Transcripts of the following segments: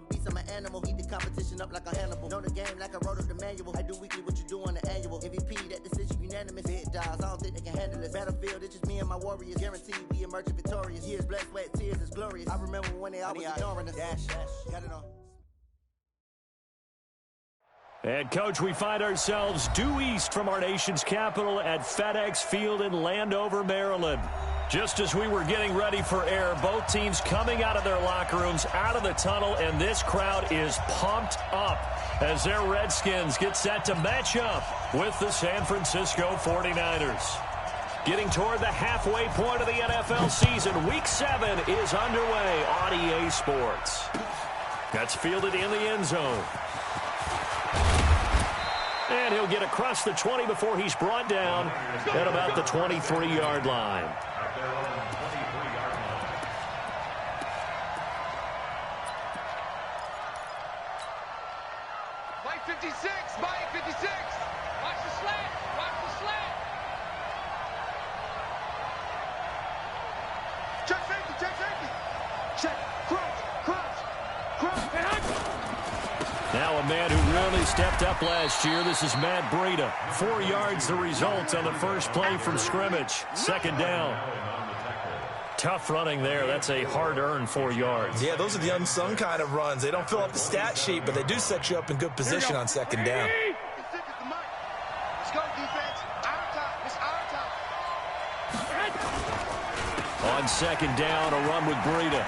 a beast, I'm an animal. Eat the competition up like a Hannibal. Know the game like I wrote up the manual. I do weekly what you do on the annual. MVP, that decision unanimous. Big dogs, I don't think they can handle this. Battlefield, it's just me and my warriors. Guaranteed we emerge victorious. Years, blood, sweat, tears, it's glorious. I remember when they always ignoring us. Dash, got it on. And, Coach, we find ourselves due east from our nation's capital at FedEx Field in Landover, Maryland. Just as we were getting ready for air, both teams coming out of their locker rooms, out of the tunnel, and this crowd is pumped up as their Redskins get set to match up with the San Francisco 49ers. Getting toward the halfway point of the NFL season, Week 7 is underway on EA Sports. That's fielded in the end zone. And he'll get across the 20 before he's brought down at about the 23-yard line. Mike 56, Mike 56. Watch the slant, watch the slant. Check safety, check safety. Check, crunch, and now a man who really stepped up last year. This is Matt Breida. 4 yards the result on the first play from scrimmage. Second down. Tough running there. That's a hard-earned 4 yards. Yeah, those are the unsung kind of runs. They don't fill up the stat sheet, but they do set you up in good position on second down. Let's go, defense. Our top. It's our top. On second down, a run with Breida.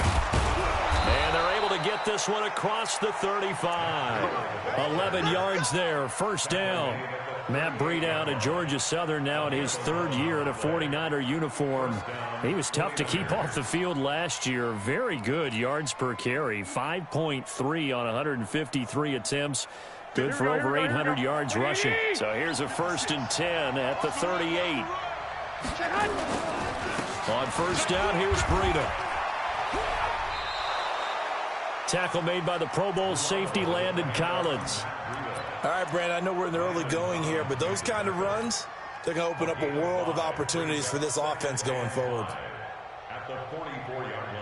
And they're able to get this one across the 35. 11 yards there, first down. Matt Breida out of Georgia Southern now in his third year in a 49er uniform. He was tough to keep off the field last year. Very good yards per carry, 5.3 on 153 attempts. Good for over 800 yards rushing. So here's a 1st and 10 at the 38. On first down, here's Breida. Tackle made by the Pro Bowl safety Landon Collins. All right, Brandon, I know we're in the early going here, but those kind of runs, they're going to open up a world of opportunities for this offense going forward. At the 44-yard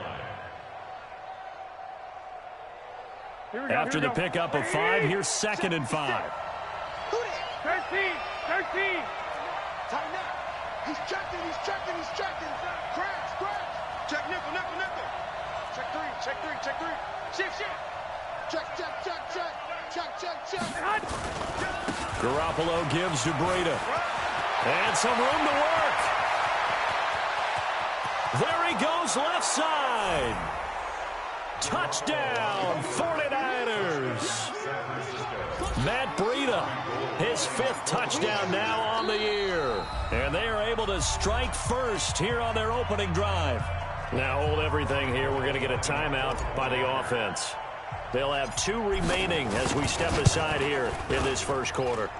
line. After the pickup of 5, here's 2nd and 5. 13. Tighten up. He's checking. Crash. Check nickel. Check three. Shift. Check. Garoppolo gives to Breida. And some room to work. There he goes, left side. Touchdown, 49ers. Matt Breida, his 5th touchdown now on the year. And they are able to strike first here on their opening drive. Now hold everything here. We're going to get a timeout by the offense. They'll have 2 remaining as we step aside here in this first quarter.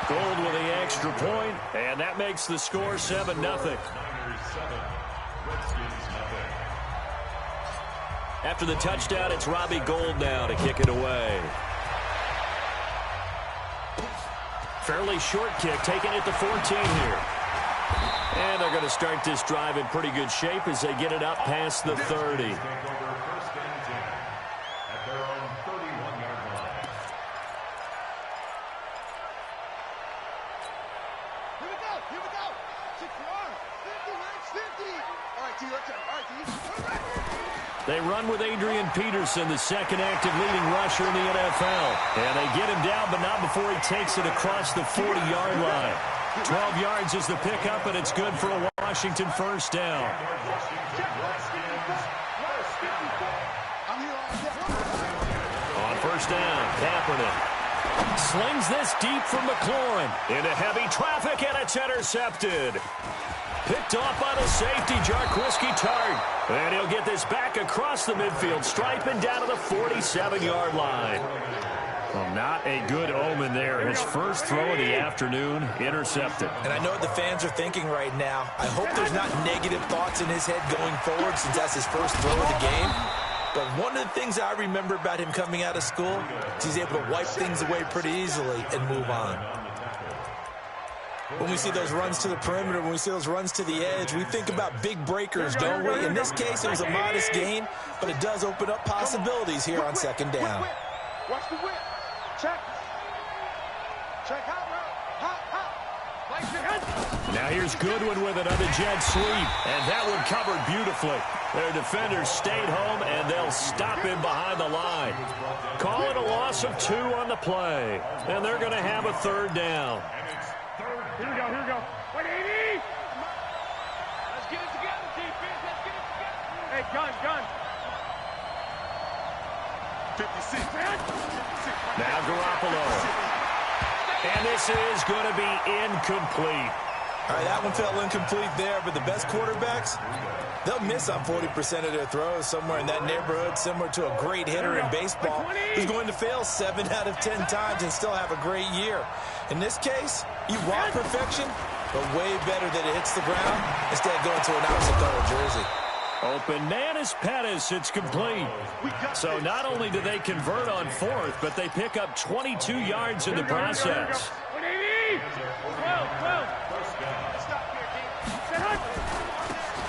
Gold with the extra point, and that makes the score 7-0. After the touchdown, it's Robbie Gould now to kick it away. Fairly short kick, taking it to 14 here. And they're going to start this drive in pretty good shape as they get it up past the 30. They run with Adrian Peterson, the second active leading rusher in the NFL. And they get him down, but not before he takes it across the 40-yard line. 12 yards is the pickup, and it's good for a Washington first down. On first down, Kaepernick slings this deep from McLaurin into heavy traffic, and it's intercepted. Picked off by the safety, Jarquiski Tart. And he'll get this back across the midfield stripe and down to the 47-yard line. Well, not a good omen there. His first throw of the afternoon, intercepted. And I know what the fans are thinking right now. I hope there's not negative thoughts in his head going forward since that's his first throw of the game. But one of the things I remember about him coming out of school is he's able to wipe things away pretty easily and move on. When we see those runs to the perimeter, when we see those runs to the edge, we think about big breakers, don't we? In this case, it was a modest gain, but it does open up possibilities here on second down. Watch the whip. Check. Check hot route. Hot. Now here's Goodwin with another jet sweep, and that one covered beautifully. Their defenders stayed home, and they'll stop him behind the line. Call it a loss of 2 on the play, and they're going to have a third down. Here we go. 180! Let's get it together, defense. Let's get it together. Hey, gun. 56. Now Garoppolo. And this is going to be incomplete. All right, that one fell incomplete there, but the best quarterbacks, they'll miss on 40% of their throws, somewhere in that neighborhood, similar to a great hitter in baseball who's going to fail 7 out of 10 times and still have a great year. In this case, you want perfection, but way better that it hits the ground instead of going to an opposite color jersey. Open man is Pettis. It's complete. So not only do they convert on 4th, but they pick up 22 yards in the process. 180! 12.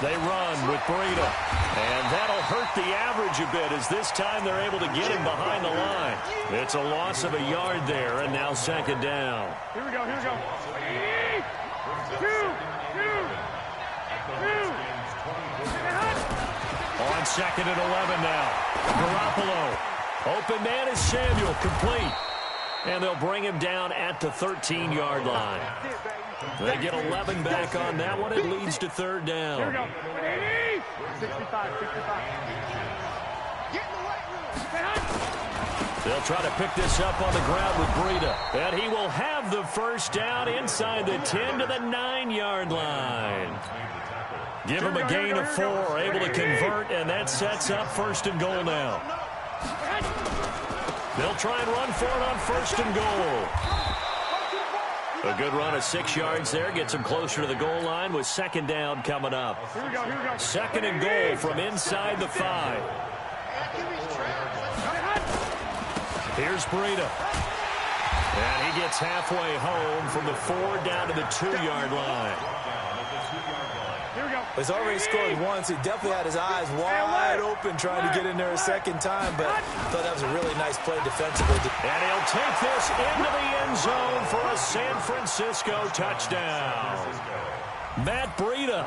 They run with Breida. And that'll hurt the average a bit as this time they're able to get him behind the line. It's a loss of a yard there, and now second down. Here we go. 180! 2. On second and 11 now. Garoppolo. Open man is Samuel, complete. And they'll bring him down at the 13-yard line. They get 11 back on that one. It leads to third down. Here we go. 180! 65. They'll try to pick this up on the ground with Breida. And he will have the first down inside the 10 to the 9-yard line. Give him a gain of 4, able to convert, and that sets up first and goal now. They'll try and run for it on first and goal. A good run of 6 yards there gets him closer to the goal line with second down coming up. Here we go. Second and goal from inside the 5. Here's Breida. And he gets halfway home from the 4 down to the 2-yard line. He's already scored once. He definitely had his eyes wide open trying to get in there a second time, but I thought that was a really nice play defensively. And he'll take this into the end zone for a San Francisco touchdown. Matt Breida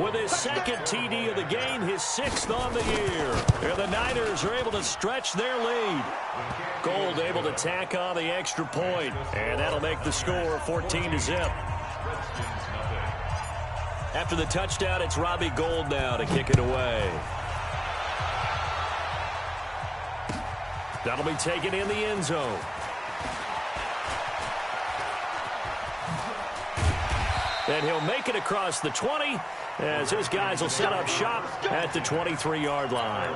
with his second TD of the game, his 6th on the year. And the Niners are able to stretch their lead. Gold able to tack on the extra point, and that'll make the score 14-0. After the touchdown, it's Robbie Gould now to kick it away. That'll be taken in the end zone. And he'll make it across the 20 as his guys will set up shop at the 23-yard line.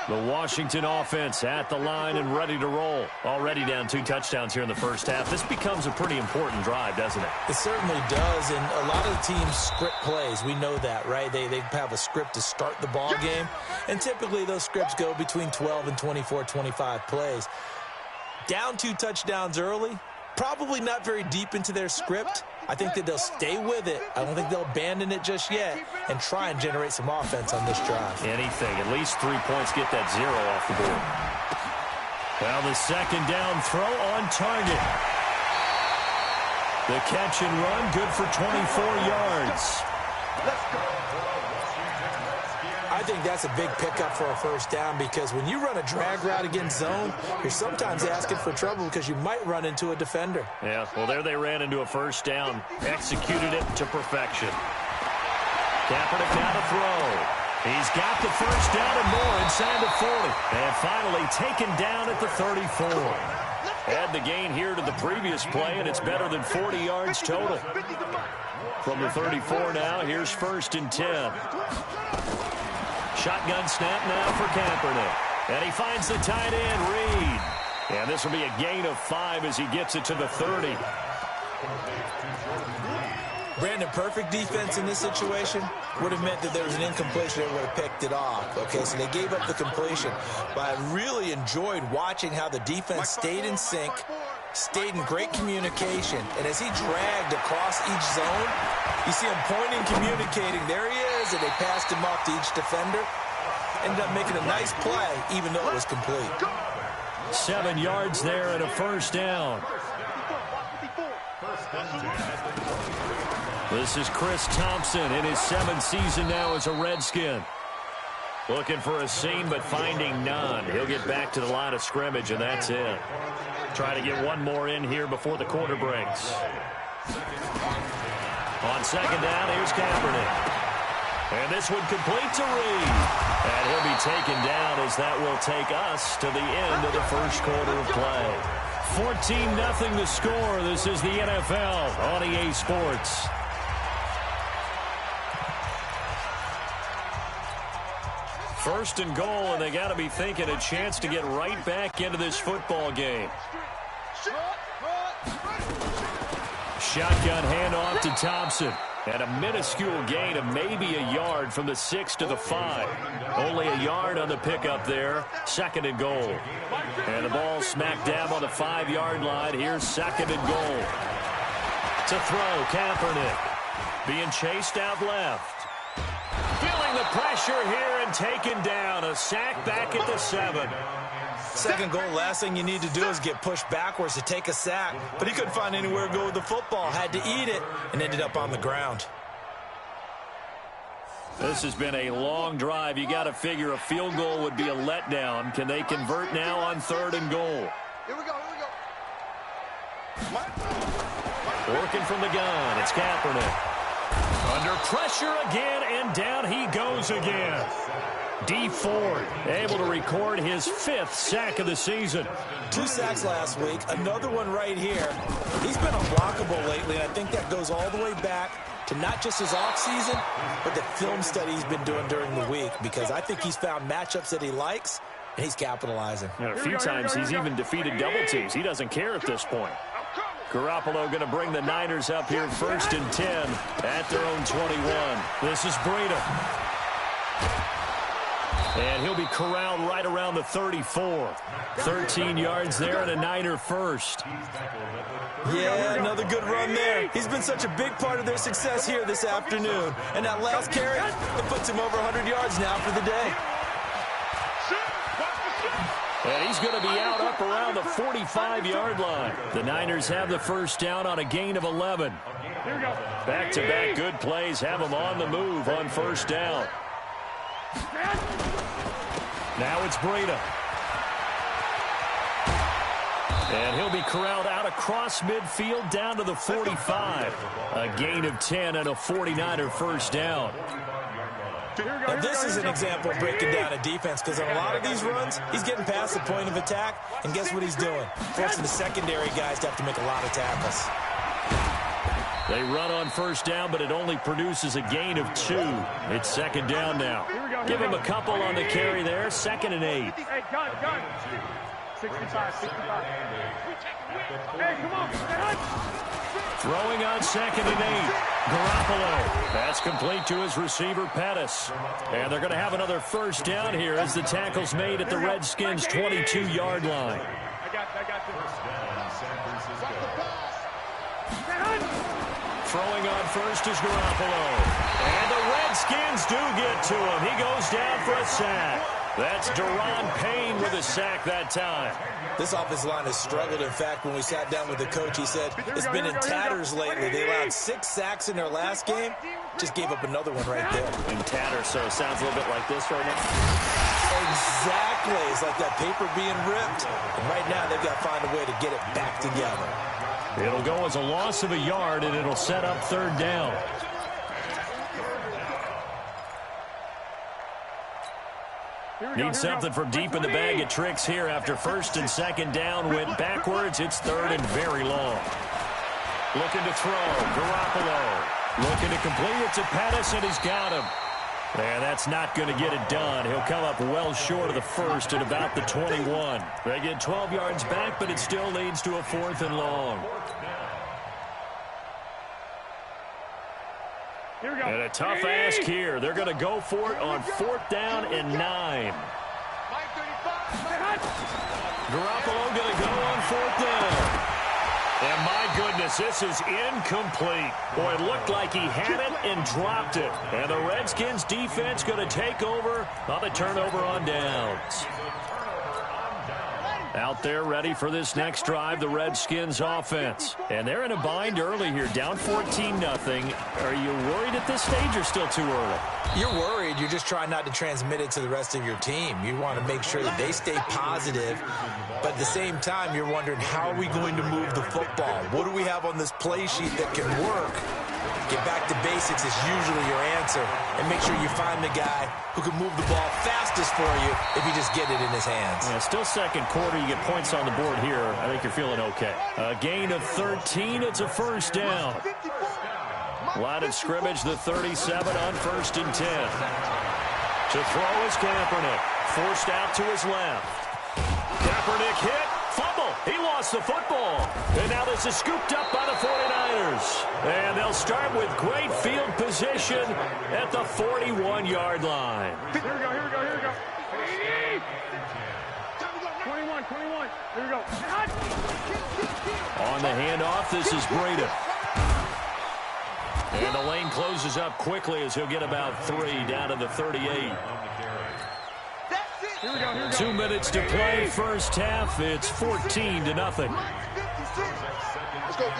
The Washington offense at the line and ready to roll. Already down 2 touchdowns here in the first half. This becomes a pretty important drive, doesn't it? It certainly does, and a lot of the teams script plays. We know that, right? They have a script to start the ball game, and typically those scripts go between 12 and 24, 25 plays. Down 2 touchdowns early, probably not very deep into their script. I think that they'll stay with it. I don't think they'll abandon it just yet and try and generate some offense on this drive. Anything. At least 3 points. Get that 0 off the board. Well, the second down throw on target. The catch and run, good for 24 yards. I think that's a big pickup for a first down because when you run a drag route against zone, you're sometimes asking for trouble because you might run into a defender. Yeah, well, there they ran into a first down. Executed it to perfection. Kaepernick now to throw. He's got the first down and more inside the 40. And finally taken down at the 34. Add the gain here to the previous play, and it's better than 40 yards total. From the 34 now, here's first and 10. Shotgun snap now for Kaepernick. And he finds the tight end, Reed. And this will be a gain of 5 as he gets it to the 30. Brandon, perfect defense in this situation would have meant that there was an incompletion and would have picked it off. Okay, so they gave up the completion. But I really enjoyed watching how the defense stayed in sync, stayed in great communication. And as he dragged across each zone, you see him pointing, communicating. There he is, and they passed him off to each defender. Ended up making a nice play, even though it was complete. 7 yards there and a first down. This is Chris Thompson in his 7th season now as a Redskin. Looking for a seam, but finding none. He'll get back to the line of scrimmage, and that's it. Try to get one more in here before the quarter breaks. On second down, here's Kaepernick. And this one complete to Reed. And he'll be taken down as that will take us to the end of the first quarter of play. 14-0 the score. This is the NFL on EA Sports. First and goal, and they got to be thinking a chance to get right back into this football game. Shotgun handoff to Thompson. And a minuscule gain of maybe a yard from the 6 to the 5. Only a yard on the pickup there. Second and goal. And the ball smack dab on the 5-yard line. Here's second and goal. To throw, Kaepernick. Being chased out left. Feeling the pressure here and taken down. A sack back at the 7. Second goal, last thing you need to do is get pushed backwards to take a sack. But he couldn't find anywhere to go with the football. Had to eat it and ended up on the ground. This has been a long drive. You got to figure a field goal would be a letdown. Can they convert now on third and goal? Here we go. Working from the gun. It's Kaepernick. Under pressure again, and down he goes again. D. Ford able to record his 5th sack of the season. 2 sacks last week, another one right here. He's been unblockable lately, and I think that goes all the way back to not just his offseason, but the film study he's been doing during the week, because I think he's found matchups that he likes, and he's capitalizing. And a few times he's even defeated double teams. He doesn't care at this point. Garoppolo going to bring the Niners up here 1st and 10 at their own 21. This is Breida. And he'll be corralled right around the 34. 13 yards there and a Niner first. Yeah, another good run there. He's been such a big part of their success here this afternoon. And that last carry, it puts him over 100 yards now for the day. And he's going to be out up around the 45-yard line. The Niners have the first down on a gain of 11. Back-to-back good plays have them on the move on first down. Now it's Breida. And he'll be corralled out across midfield down to the 45. A gain of 10 and a 49er first down. Now this is an example of breaking down a defense, because on a lot of these runs, he's getting past the point of attack, and guess what he's doing? Forcing the secondary guys to have to make a lot of tackles. They run on first down, but it only produces a gain of 2. It's second down now. Give him a couple on the carry there. 2nd and 8. Hey, gun. 65. Hey, come on. Throwing on 2nd and 8. Garoppolo. That's complete to his receiver, Pettis. And they're going to have another first down here as the tackle's made at the Redskins' 22-yard line. I got Throwing on first is Garoppolo. And the Redskins do get to him. He goes down for a sack. That's Deron Payne with a sack that time. This offensive line has struggled. In fact, when we sat down with the coach, he said it's been in tatters lately. They allowed 6 sacks in their last game. Just gave up another one right there. In tatters, so it sounds a little bit like this right now. Exactly. It's like that paper being ripped. And right now, they've got to find a way to get it back together. It'll go as a loss of a yard, and it'll set up third down. Need something from deep in the bag of tricks here after 1st and 2nd down. Went backwards. It's 3rd and very long. Looking to throw. Garoppolo. Looking to complete it to Pettis, and he's got him. And that's not going to get it done. He'll come up well short of the first at about the 21. They get 12 yards back, but it still leads to a 4th and long. Here we go. And a tough ask here. They're going to go for it on 4th down and 9. Garoppolo going to go on 4th down. And my goodness, this is incomplete. Boy, it looked like he had it and dropped it. And the Redskins defense going to take over on the turnover on downs. Out there ready for this next drive, the Redskins offense. And they're in a bind early here, down 14-0. Are you worried at this stage or still too early? You're worried. You're just trying not to transmit it to the rest of your team. You want to make sure that they stay positive. But at the same time, you're wondering, how are we going to move the football? What do we have on this play sheet that can work? Get back to basics is usually your answer. And make sure you find the guy who can move the ball fastest for you if you just get it in his hands. Yeah, still second quarter. You get points on the board here. I think you're feeling okay. A gain of 13. It's a 1st down. Line of scrimmage, the 37 on 1st and 10. To throw is Kaepernick. Forced out to his left. Kaepernick hit. Fumble. He lost the football. And now this is scooped up by the 49ers. And they'll start with great field position at the 41-yard line. Here we go, here we go, here we go. 21. Here we go. On the handoff, this is Breida. And the lane closes up quickly as he'll get about 3 down to the 38. 2 minutes to play, first half. It's 14-0. Let's go,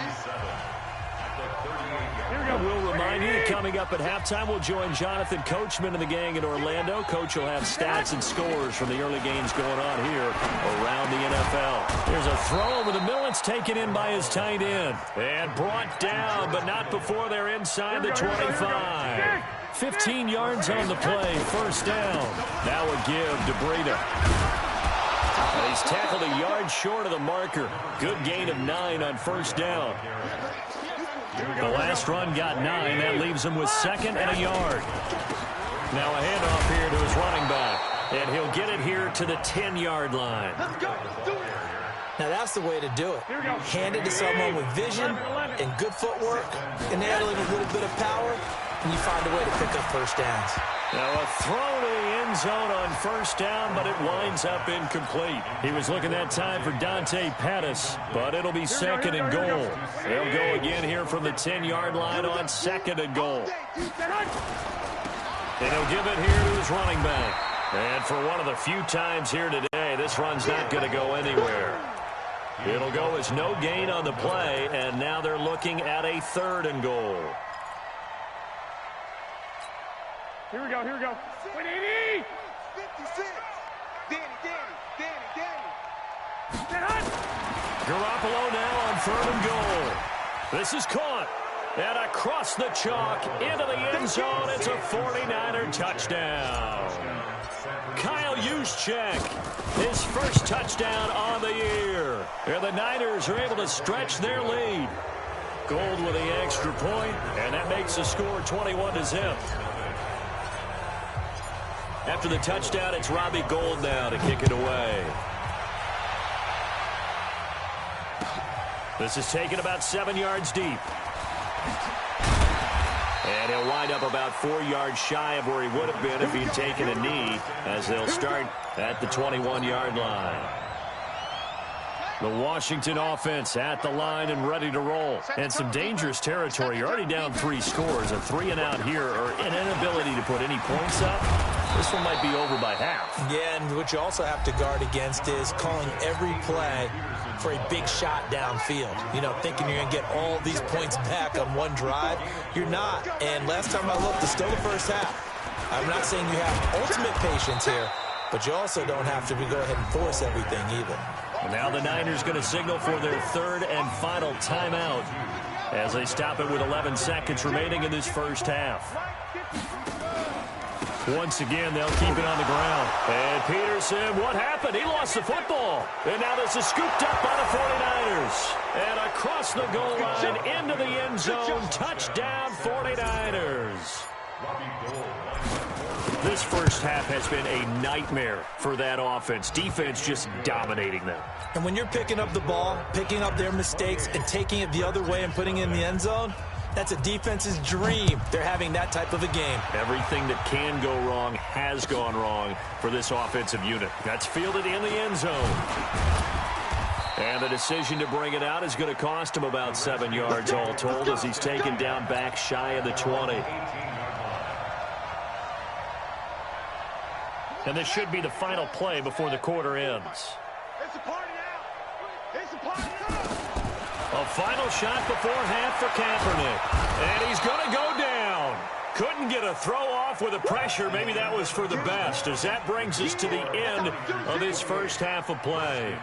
We'll remind you that coming up at halftime, we'll join Jonathan Coachman and the gang in Orlando. Coach will have stats and scores from the early games going on here around the NFL. There's a throw over the middle. It's taken in by his tight end. And brought down, but not before they're inside the 25. 15 yards on the play, 1st down. Now a give to Breida. And he's tackled a yard short of the marker. Good gain of 9 on 1st down. The last run got 9. That leaves him with 2nd and a yard. Now a handoff here to his running back. And he'll get it here to the 10-yard line. Now that's the way to do it. Hand it to someone with vision and good footwork and adding a little bit of power, and you find a way to pick up 1st downs. Now a throw to the end zone on 1st down, but it winds up incomplete. He was looking that time for Dante Pettis, but it'll be 2nd and goal. They'll go again here from the 10-yard line on 2nd and goal. And he'll give it here to his running back. And for one of the few times here today, this run's not going to go anywhere. It'll go as no gain on the play, and now they're looking at a 3rd and goal. Here we go, here we go. 180! 56. Danny. Garoppolo now on 3rd and goal. This is caught. And across the chalk into the end zone. It's a 49er touchdown. Kyle Juszczyk, his first touchdown on the year. And the Niners are able to stretch their lead. Gold with the extra point, and that makes the score 21-0. After the touchdown, it's Robbie Gould now to kick it away. This is taken about 7 yards deep. And he'll wind up about 4 yards shy of where he would have been if he'd taken a knee, as they'll start at the 21-yard line. The Washington offense at the line and ready to roll. And some dangerous territory. You're already down 3 scores. A 3-and-out here, or an inability to put any points up. This one might be over by half. Yeah, and what you also have to guard against is calling every play for a big shot downfield. You know, thinking you're going to get all these points back on one drive. You're not. And last time I looked, it's still the first half. I'm not saying you have ultimate patience here, but you also don't have to go ahead and force everything either. And now the Niners going to signal for their 3rd and final timeout as they stop it with 11 seconds remaining in this first half. Once again, they'll keep it on the ground. And Peterson, what happened? He lost the football. And now this is scooped up by the 49ers. And across the goal line into the end zone. Touchdown 49ers. This first half has been a nightmare for that offense. Defense just dominating them. And when you're picking up the ball, picking up their mistakes, and taking it the other way and putting it in the end zone, That's a defense's dream. They're having that type of a game. Everything that can go wrong has gone wrong for this offensive unit. That's fielded in the end zone. And the decision to bring it out is going to cost him about 7 yards all told as he's taken down back shy of the 20. And this should be the final play before the quarter ends. It's a party now. It's a party now. A final shot before half for Kaepernick. And he's going to go down. Couldn't get a throw off with the pressure. Maybe that was for the best, as that brings us to the end of this first half of play.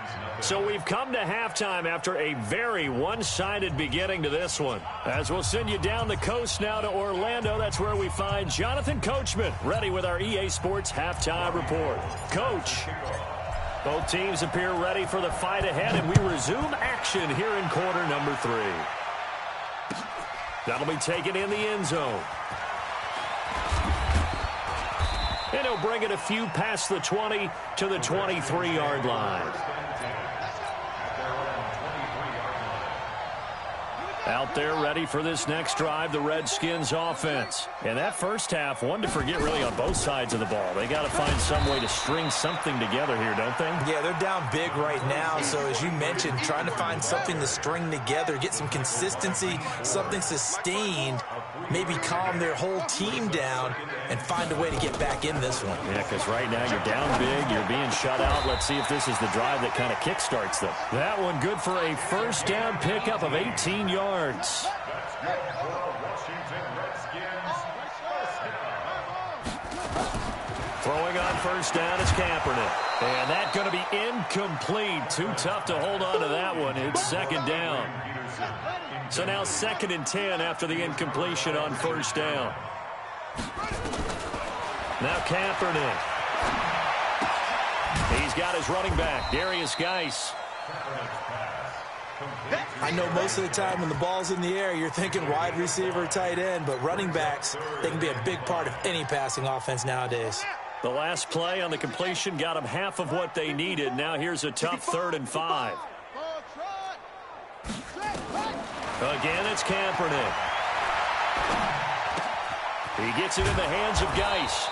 So we've come to halftime after a very one-sided beginning to this one. As we'll send you down the coast now to Orlando, that's where we find Jonathan Coachman, ready with our EA Sports Halftime Report. Coach, both teams appear ready for the fight ahead, and we resume action here in quarter number 3. That'll be taken in the end zone. And he'll bring it a few past the 20 to the 23-yard line. Out there ready for this next drive, the Redskins offense. And that first half, one to forget really on both sides of the ball. They got to find some way to string something together here, don't they? Yeah, they're down big right now. So as you mentioned, trying to find something to string together, get some consistency, something sustained, maybe calm their whole team down and find a way to get back in this one. Yeah, because right now you're down big, you're being shut out. Let's see if this is the drive that kind of kickstarts them. That one good for a first down pickup of 18 yards. Throwing on first down is Kaepernick. And that's going to be incomplete. Too tough to hold on to that one. It's second down. So now 2nd and 10 after the incompletion on first down. Now Kaepernick. He's got his running back, Darius Geis. I know most of the time when the ball's in the air, you're thinking wide receiver, tight end, but running backs, they can be a big part of any passing offense nowadays. The last play on the completion got them half of what they needed. Now here's a tough 3rd and 5. Again, it's Kaepernick. He gets it in the hands of Geis.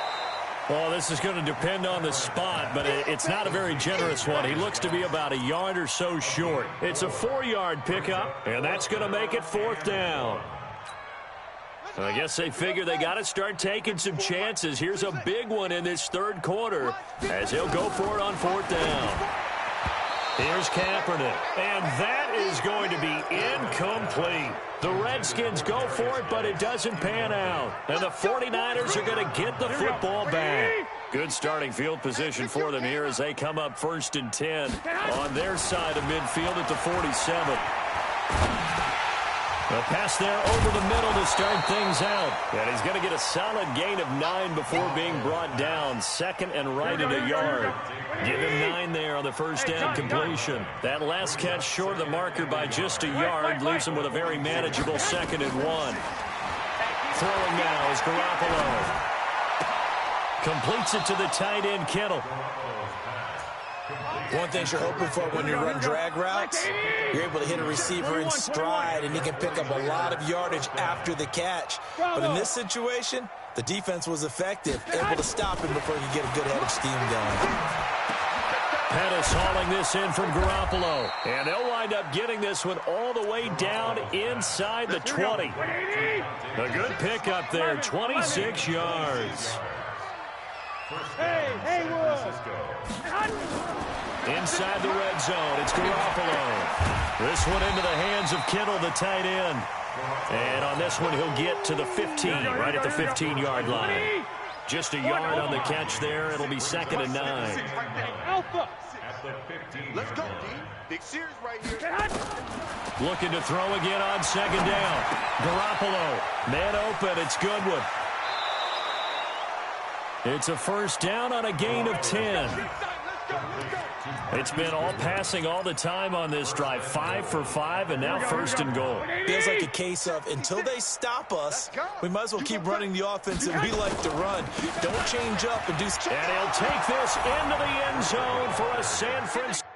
Well, this is going to depend on the spot, but it's not a very generous one. He looks to be about a yard or so short. It's a 4-yard pickup, and that's going to make it 4th down. I guess they figure they got to start taking some chances. Here's a big one in this 3rd quarter as he'll go for it on 4th down. Here's Kaepernick, and that is going to be incomplete. The Redskins go for it, but it doesn't pan out. And the 49ers are going to get the football back. Good starting field position for them here as they come up 1st and 10 on their side of midfield at the 47. A pass there over the middle to start things out. And he's going to get a solid gain of 9 before being brought down. 2nd and right at a yard. Give him 9 there on the first down completion. That last catch short of the marker by just a yard leaves him with a very manageable 2nd and 1. Throwing now is Garoppolo. Completes it to the tight end, Kittle. One thing you're hoping for when you run drag routes, you're able to hit a receiver in stride, and he can pick up a lot of yardage after the catch. But in this situation, the defense was effective, able to stop him before you get a good head of steam going. Pettis hauling this in from Garoppolo. And they'll wind up getting this one all the way down inside the 20. A good pickup there, 26 yards. Inside the red zone, it's Garoppolo. This one into the hands of Kittle, the tight end. And on this one, he'll get to the 15, right at the 15-yard line. Just a yard on the catch there. It'll be 2nd and 9. Let's go, D. Big series right here. Looking to throw again on 2nd down. Garoppolo, man open, it's Goodwin. It's a first down on a gain of 10. It's been all passing all the time on this drive. 5 for 5, and now 1st and goal. Feels like a case of until they stop us, we might as well keep running the offense that we like to run. Don't change up and do... And he'll take this into the end zone for a San Francisco.